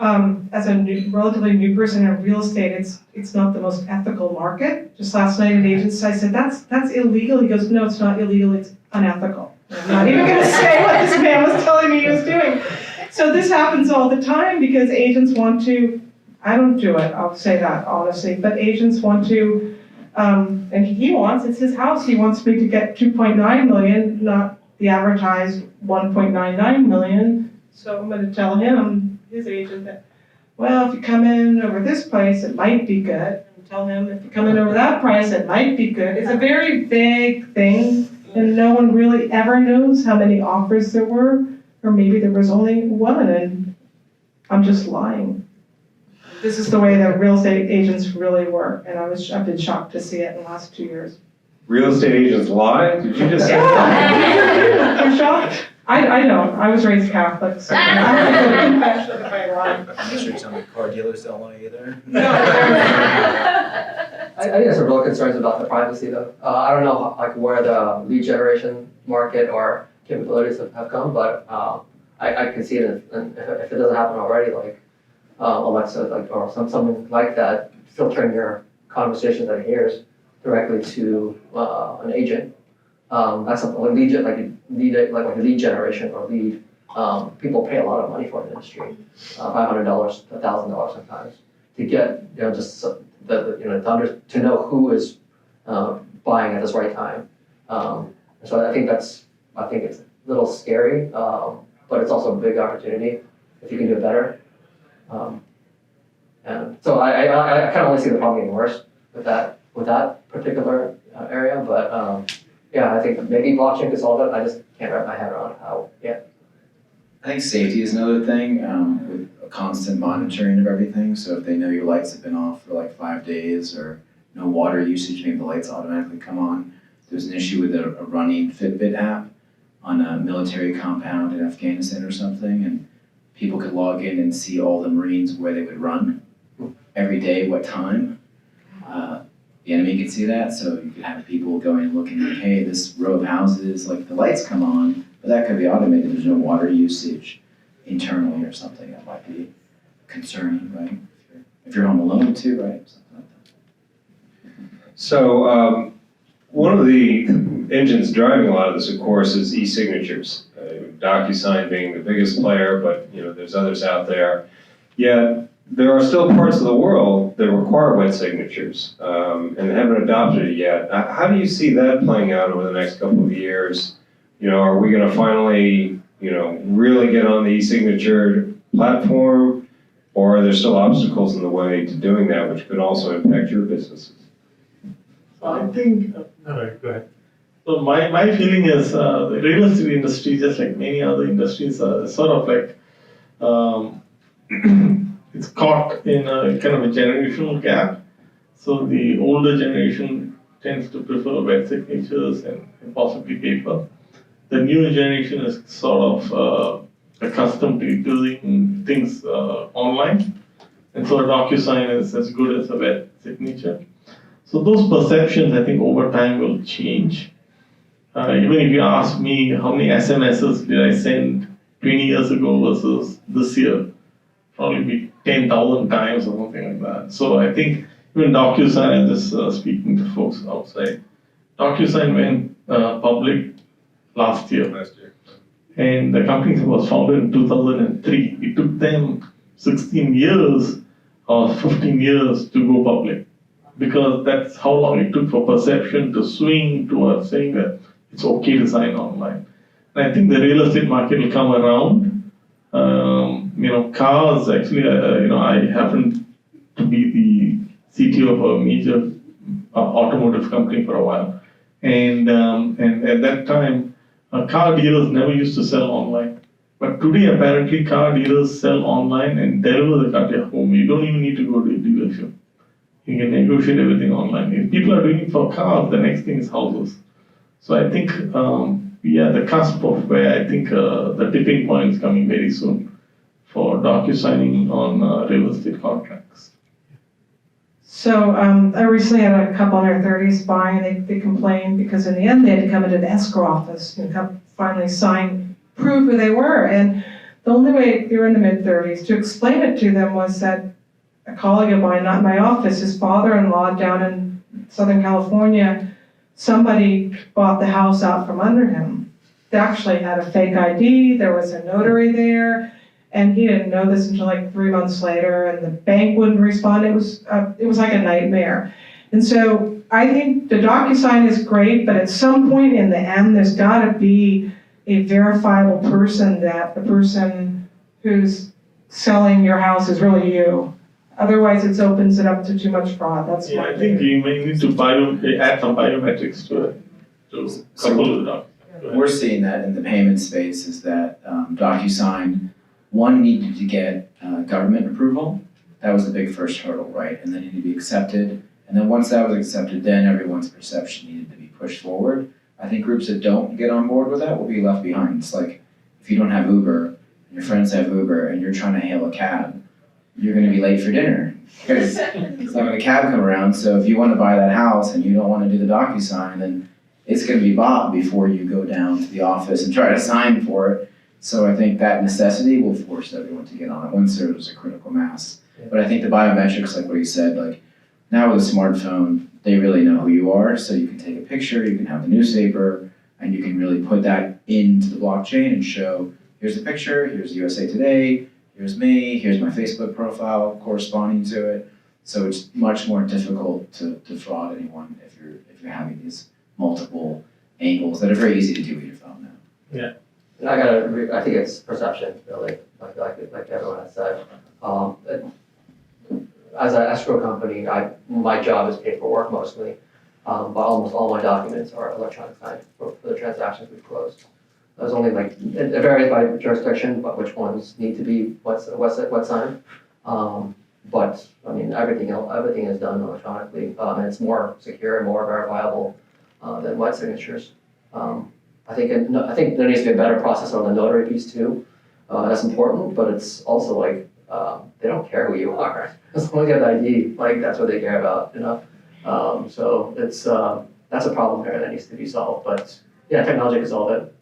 as a relatively new person in real estate, it's not the most ethical market. Just last night at agents, I said, that's illegal. He goes, no, it's not illegal, it's unethical. I'm not even gonna say what this man was telling me he was doing. So this happens all the time because agents want to, I don't do it, I'll say that honestly, but agents want to, and it's his house, he wants me to get 2.9 million, not the advertised 1.99 million. So I'm gonna tell him, his agent, that, well, if you come in over this price, it might be good. And tell him, if you come in over that price, it might be good. It's a very vague thing, and no one really ever knows how many offers there were, or maybe there was only one, and I'm just lying. This is the way that real estate agents really work, and I've been shocked to see it in the last 2 years. Real estate agents lie? Did you just say that? I'm shocked. I don't. I was raised Catholic, so I'm not going to confession if I lie. I'm sure some car dealers don't lie either. No. I think there's some real concerns about the privacy though. I don't know where the lead generation market or capabilities have come, but I can see it, and if it doesn't happen already, like Alexa, or something like that, filtering your conversation that it hears directly to an agent. That's something like lead generation or lead. People pay a lot of money for in the industry, $500, $1,000 sometimes, to get to know who is buying at this right time. So I think it's a little scary, but it's also a big opportunity if you can do it better. And so I kind of only see the problem getting worse with that particular area, but yeah, I think maybe blockchain could solve it. I just can't wrap my head around how yet. I think safety is another thing, with a constant monitoring of everything. So if they know your lights have been off for like 5 days or no water usage, maybe the lights automatically come on. There's an issue with a running Fitbit app on a military compound in Afghanistan or something, and people could log in and see all the Marines where they would run every day, what time. the enemy can see that. So you could have people going and looking like, hey, this row of houses, like the lights come on, but that could be automated. There's no water usage internally or something that might be concerning, right? If you're home alone too, right? Something like that. So one of the engines driving a lot of this, of course, is e-signatures. DocuSign being the biggest player, but there's others out there. Yet there are still parts of the world that require wet signatures, and they haven't adopted it yet. How do you see that playing out over the next couple of years? Are we going to finally, really get on the e-signature platform, or are there still obstacles in the way to doing that, which could also impact your businesses? I think, go ahead. So my feeling is the real estate industry, just like many other industries, sort of like it's caught in a kind of a generational gap. So the older generation tends to prefer wet signatures and possibly paper. The newer generation is sort of accustomed to doing things online, and so a DocuSign is as good as a wet signature. So those perceptions, I think, over time will change. Even if you ask me how many SMSs did I send 20 years ago versus this year, probably be 10,000 times or something like that. So I think even DocuSign, I'm just speaking to folks outside, DocuSign went public last year. And the company was founded in 2003. It took them 16 years or 15 years to go public, because that's how long it took for perception to swing towards saying that it's okay to sign online. And I think the real estate market will come around. Cars, actually, I happen to be the CTO of a major automotive company for a while. And at that time, car dealers never used to sell online. But today, apparently, car dealers sell online and deliver the car to your home. You don't even need to go to a dealership. You can negotiate everything online. If people are doing it for cars, the next thing is houses. So I think we are at the cusp of where I think the tipping point is coming very soon for DocuSigning on real estate contracts. So I recently had a couple in their 30s buying, and they complained because in the end they had to come into the escrow office and finally sign, prove who they were. And the only way, they were in the mid-30s, to explain it to them was that a colleague of mine, not in my office, his father-in-law down in Southern California, somebody bought the house out from under him. They actually had a fake ID, there was a notary there, and he didn't know this until like 3 months later, and the bank wouldn't respond. It was like a nightmare. And so I think the DocuSign is great, but at some point in the end, there's gotta be a verifiable person that the person who's selling your house is really you. Otherwise, it opens it up to too much fraud. That's Yeah, my I think you may need to add some biometrics to it to couple with it. We're seeing that in the payment space is that DocuSign, one, needed to get government approval. That was the big first hurdle, right? And then it needed to be accepted. And then once that was accepted, then everyone's perception needed to be pushed forward. I think groups that don't get on board with that will be left behind. It's like if you don't have Uber, and your friends have Uber, and you're trying to hail a cab, you're going to be late for dinner because it's not going to cab come around. So if you want to buy that house and you don't want to do the DocuSign, then it's going to be bought before you go down to the office and try to sign for it. So I think that necessity will force everyone to get on it once there's a critical mass. But I think the biometrics, like what you said, like now with a smartphone, they really know who you are. So you can take a picture, you can have the newspaper, and you can really put that into the blockchain and show, here's the picture, here's USA Today, here's me, here's my Facebook profile corresponding to it. So it's much more difficult to fraud anyone if you're having these multiple angles that are very easy to do with your phone now. Yeah. And I think it's perception, really, like everyone has said. As an escrow company, my job is paperwork mostly, but almost all my documents are electronic signed for the transactions we've closed. There's only it varies by jurisdiction, but which ones need to be what signed. But I mean, everything is done electronically, and it's more secure and more verifiable than wet signatures. I think there needs to be a better process on the notary piece too. That's important, but it's also like they don't care who you are. As long as you have the ID, like that's what they care about, you know. So it's that's a problem here that needs to be solved. But yeah, technology can solve it.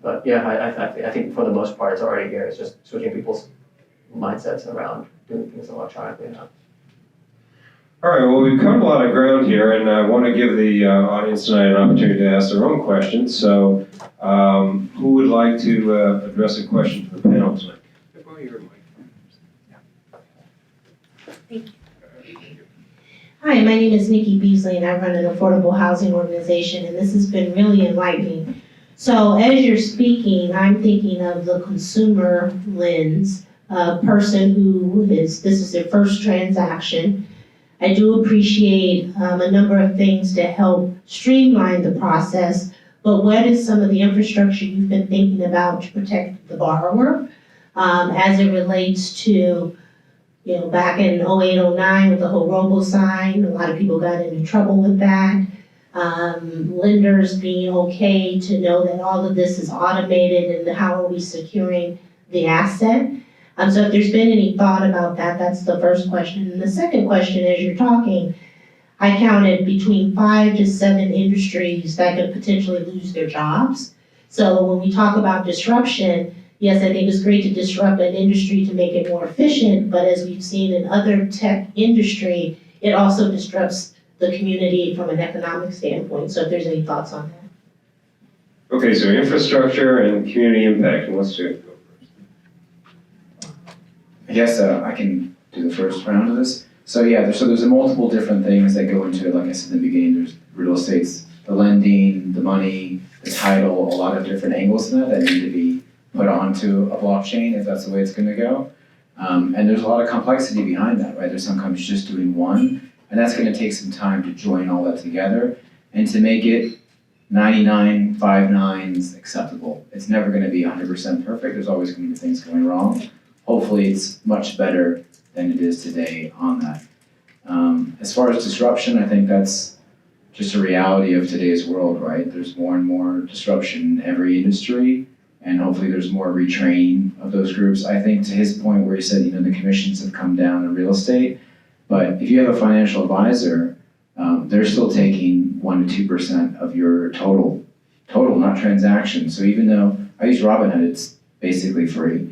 But yeah, I think for the most part, it's already here. It's just switching people's mindsets around doing things electronically now. All right, well, we've covered a lot of ground here, and I want to give the audience tonight an opportunity to ask their own questions. So who would like to address a question to the panel tonight? Hi, my name is Nikki Beasley and I run an affordable housing organization, and this has been really enlightening. So as you're speaking, I'm thinking of the consumer lens, a person this is their first transaction. I do appreciate a number of things to help streamline the process, but what is some of the infrastructure you've been thinking about to protect the borrower as it relates to back in 08, 09 with the whole robo-sign, a lot of people got into trouble with that. Lenders being okay to know that all of this is automated and how are we securing the asset. So if there's been any thought about that, that's the first question. And the second question, as you're talking, I counted between 5 to 7 industries that could potentially lose their jobs. So when we talk about disruption, yes, I think it's great to disrupt an industry to make it more efficient, but as we've seen in other tech industry, it also disrupts the community from an economic standpoint. So if there's any thoughts on that. Okay, so infrastructure and community impact. Who wants to go first? I guess I can do the first round of this. So yeah, there's multiple different things that go into it. Like I said in the beginning, there's real estate's the lending, the money, the title, a lot of different angles in that need to be put onto a blockchain if that's the way it's going to go. And there's a lot of complexity behind that, right? There's some companies just doing one, and that's going to take some time to join all that together and to make it 99 5/9 acceptable. It's never going to be 100% perfect. There's always going to be things going wrong. Hopefully it's much better than it is today on that. As far as disruption, I think that's just a reality of today's world, right? There's more and more disruption in every industry, and hopefully there's more retraining of those groups. I think to his point where he said, the commissions have come down in real estate, but if you have a financial advisor, they're still taking 1 to 2% of your total, not transactions. So even though I use Robinhood, it's basically free.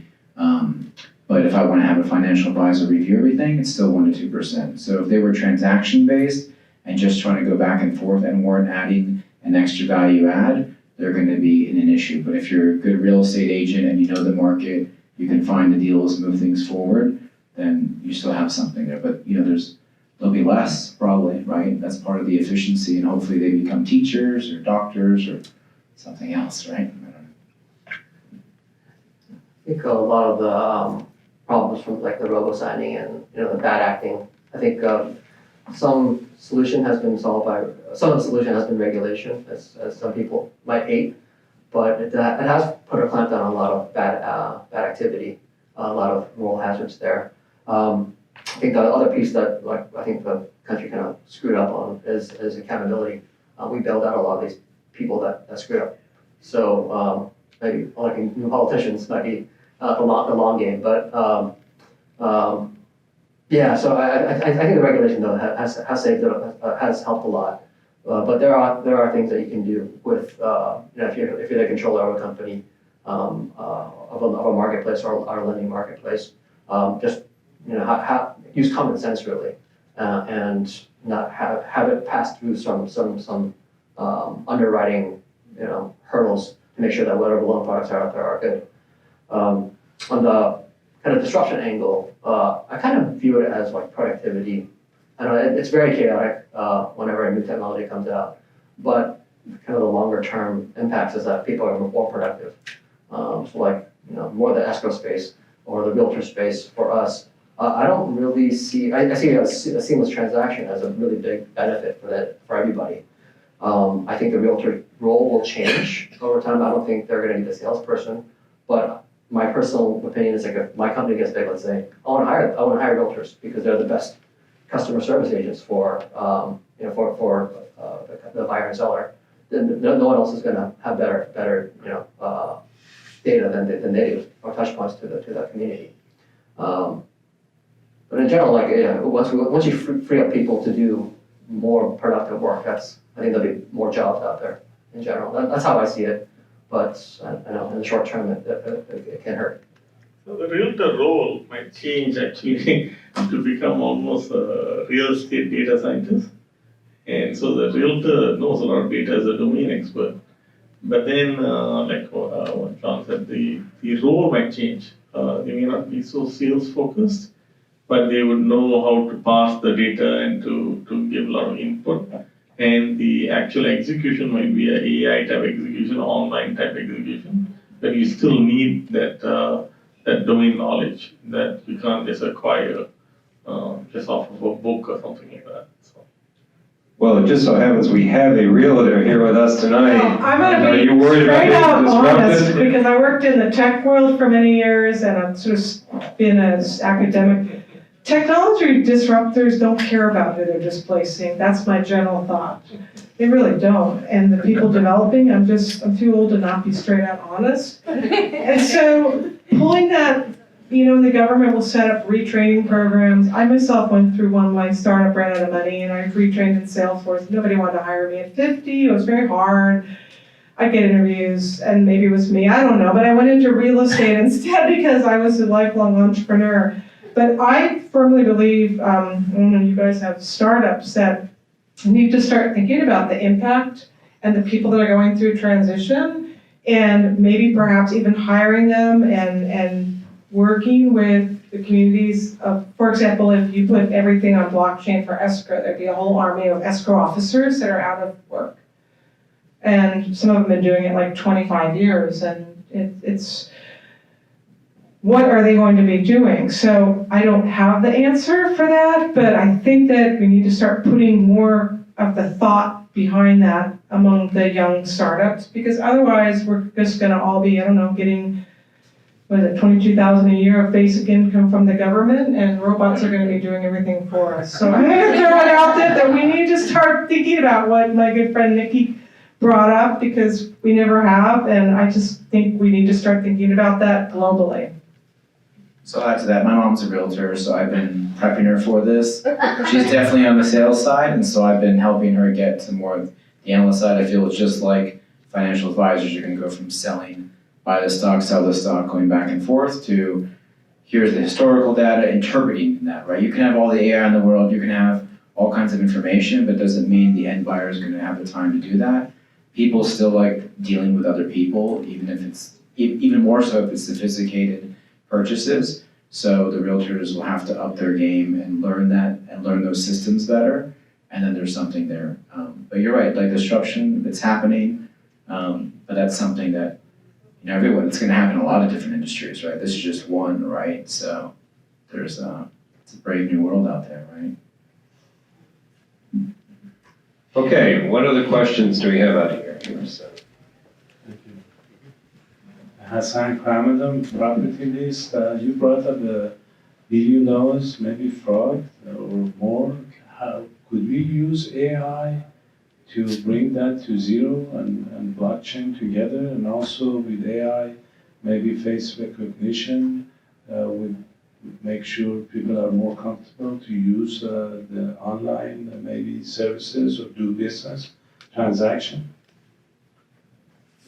But if I want to have a financial advisor review everything, it's still 1 to 2%. So if they were transaction-based and just trying to go back and forth and weren't adding an extra value add, they're going to be in an issue. But if you're a good real estate agent and you know the market, you can find the deals, move things forward, then you still have something there. But there'll be less probably, right? That's part of the efficiency, and hopefully they become teachers or doctors or something else, right? I think a lot of the problems from like the robo-signing and the bad acting, I think some of the solution has been regulation, as some people might hate, but it has put a clamp down on a lot of bad activity, a lot of moral hazards there. I think the other piece that I think the country kind of screwed up on is accountability. We bailed out a lot of these people that screwed up. So maybe new politicians might be the long game, but yeah. So I think the regulation though has saved has helped a lot. But there are things that you can do with if you're the controller of a company of a marketplace or a lending marketplace, just use common sense really, and not have it pass through some underwriting hurdles to make sure that whatever loan products are out there are good. On the kind of disruption angle, I kind of view it as like productivity. I know it's very chaotic whenever a new technology comes out, but kind of the longer term impacts is that people are more productive. So more the escrow space or the realtor space for us, I don't really see. I see a seamless transaction as a really big benefit for everybody. I think the realtor role will change over time. I don't think they're going to need a salesperson, but my personal opinion is if my company gets big, let's say, I want to hire realtors because they're the best customer service agents for the buyer and seller. Then no one else is going to have better data than they do, or touch points to the community. But in general, once you free up people to do more productive work. I think there'll be more jobs out there in general. That's how I see it. But I know in the short term, it can hurt. So the realtor role might change actually to become almost a real estate data scientist. And so the realtor knows a lot of data as a domain expert. But then, like what John said, the role might change. They may not be so sales focused, but they would know how to pass the data and to give a lot of input. And the actual execution might be an AI type execution, online type execution. But you still need that domain knowledge that you can't just acquire just off of a book or something like that. So. Well, it just so happens we have a realtor here with us tonight. I'm gonna Are be you worried about straight out being honest, disrupted? because I worked in the tech world for many years, and I've sort of been as academic. Technology disruptors don't care about who they're displacing. That's my general thought. They really don't. And the people developing, I'm too old to not be straight out honest. And so pulling that, the government will set up retraining programs. I myself went through one. My startup ran out of money, and I retrained in Salesforce. Nobody wanted to hire me at 50. It was very hard. I get interviews, and maybe it was me, I don't know. But I went into real estate instead because I was a lifelong entrepreneur. But I firmly believe, when you guys have startups, that you need to start thinking about the impact and the people that are going through transition, and maybe perhaps even hiring them and working with the communities. For example, if you put everything on blockchain for escrow, there'd be a whole army of escrow officers that are out of work. And some of them have been doing it like 25 years, and it's what are they going to be doing? So I don't have the answer for that, but I think that we need to start putting more of the thought behind that among the young startups, because otherwise we're just gonna all be, getting, $22,000 a year of basic income from the government, and robots are gonna be doing everything for us. So I'm gonna throw it out there that we need to start thinking about what my good friend Nikki brought up, because we never have, and I just think we need to start thinking about that globally. So I'll add to that, my mom's a realtor, so I've been prepping her for this. She's definitely on the sales side, and so I've been helping her get to more of the analyst side. I feel it's just like financial advisors, you're gonna go from selling, buy the stock, sell the stock, going back and forth, to here's the historical data, interpreting that, right? You can have all the AI in the world, you can have all kinds of information, but doesn't mean the end buyer is gonna have the time to do that. People still like dealing with other people, even more so if it's sophisticated purchases. So the realtors will have to up their game and learn that and learn those systems better. And then there's something there. But you're right, like disruption, it's happening. But that's something that, it's going to happen in a lot of different industries, right? This is just one, right? So it's a brave new world out there, right? Okay, what other questions do we have out here? So. Hassan Kramadam, property list. You brought up the EU laws, maybe fraud or more. How could we use AI to bring that to zero and blockchain together? And also with AI, maybe face recognition would make sure people are more comfortable to use the online maybe services or do business transaction.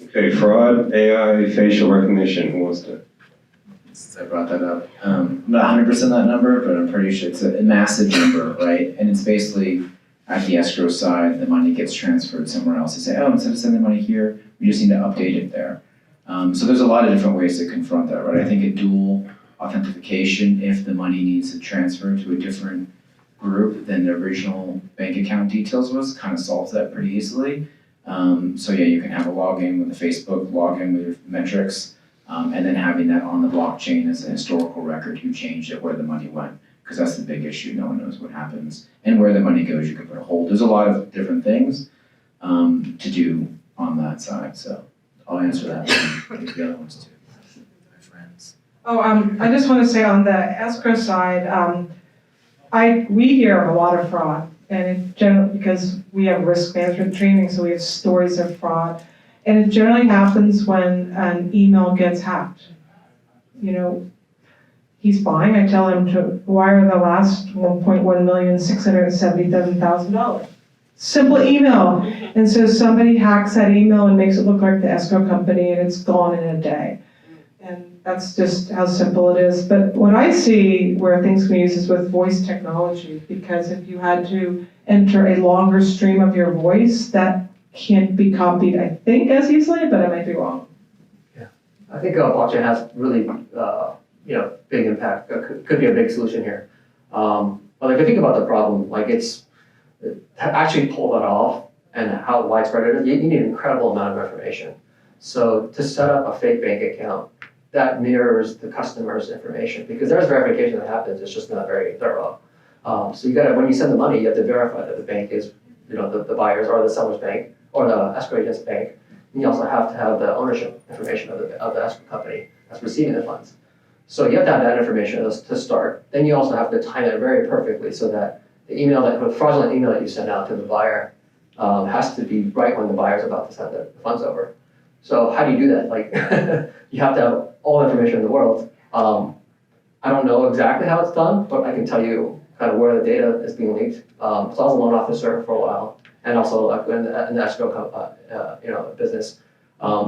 Okay, fraud, AI, facial recognition, who wants to? Since I brought that up, I'm not 100% that number, but I'm pretty sure it's a massive number, right? And it's basically at the escrow side, the money gets transferred somewhere else. They say, oh, instead of sending the money here, we just need to update it there. So there's a lot of different ways to confront that, right? I think a dual authentication, if the money needs to transfer to a different group than the original bank account details was, kind of solves that pretty easily. So yeah, you can have a login with the Facebook, login with your metrics, and then having that on the blockchain as a historical record, who changed it, where the money went, because that's the big issue. No one knows what happens. And where the money goes, you can put a hold. There's a lot of different things to do on that side. So I'll answer that one. The other ones too. My friends. I just want to say on the escrow side, we hear of a lot of fraud. And in general, because we have risk management training, so we have stories of fraud. And it generally happens when an email gets hacked. he's buying, I tell him to wire the last $1,677,000. Simple email. And so somebody hacks that email and makes it look like the escrow company and it's gone in a day. And that's just how simple it is. But what I see where things can be used is with voice technology, because if you had to enter a longer stream of your voice, that can't be copied, I think, as easily, but I might be wrong. I think blockchain has really, big impact. Could be a big solution here. But if you think about the problem, like to actually pull that off and how widespread it is, you need an incredible amount of information. So to set up a fake bank account that mirrors the customer's information, because there's verification that happens, it's just not very thorough. So when you send the money, you have to verify that the bank is, the buyer's or the seller's bank or the escrow agent's bank. And you also have to have the ownership information of the escrow company that's receiving the funds. So you have to have that information to start. Then you also have to time it very perfectly so that the fraudulent email that you send out to the buyer has to be right when the buyer's about to send the funds over. So how do you do that? Like, you have to have all the information in the world. I don't know exactly how it's done, but I can tell you kind of where the data is being leaked. So I was a loan officer for a while, and also in the escrow business.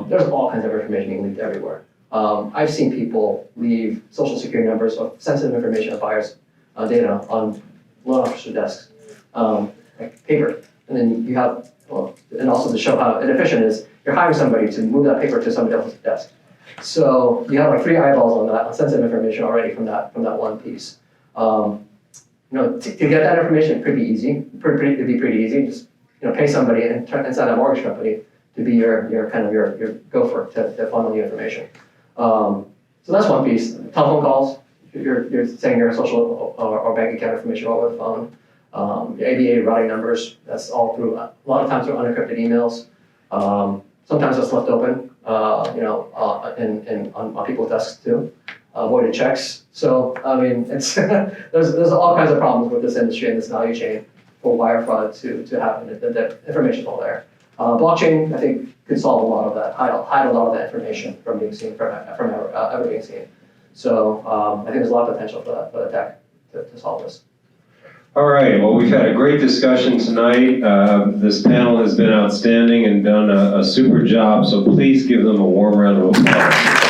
There's all kinds of information being leaked everywhere. I've seen people leave social security numbers of sensitive information of buyers' data on loan officer desks, like paper. And then you have, and also to show how inefficient it is, you're hiring somebody to move that paper to somebody else's desk. So you have like 3 eyeballs on that sensitive information already from that one piece. To get that information, it could be easy. It'd be pretty easy. Just pay somebody inside a mortgage company to be your gopher to funnel the information. So that's one piece. Telephone calls. You're saying your social or bank account information over the phone. Your ABA routing numbers. That's all through a lot of times through unencrypted emails. Sometimes it's left open. And on people's desks too. Voided checks. So I mean, it's there's all kinds of problems with this industry and this value chain for wire fraud to happen. The information's all there. Blockchain, I think, could solve a lot of that, hide a lot of that information from being seen, from ever being seen. So I think there's a lot of potential for the tech to solve this. All right, well, we've had a great discussion tonight. This panel has been outstanding and done a super job, so please give them a warm round of applause.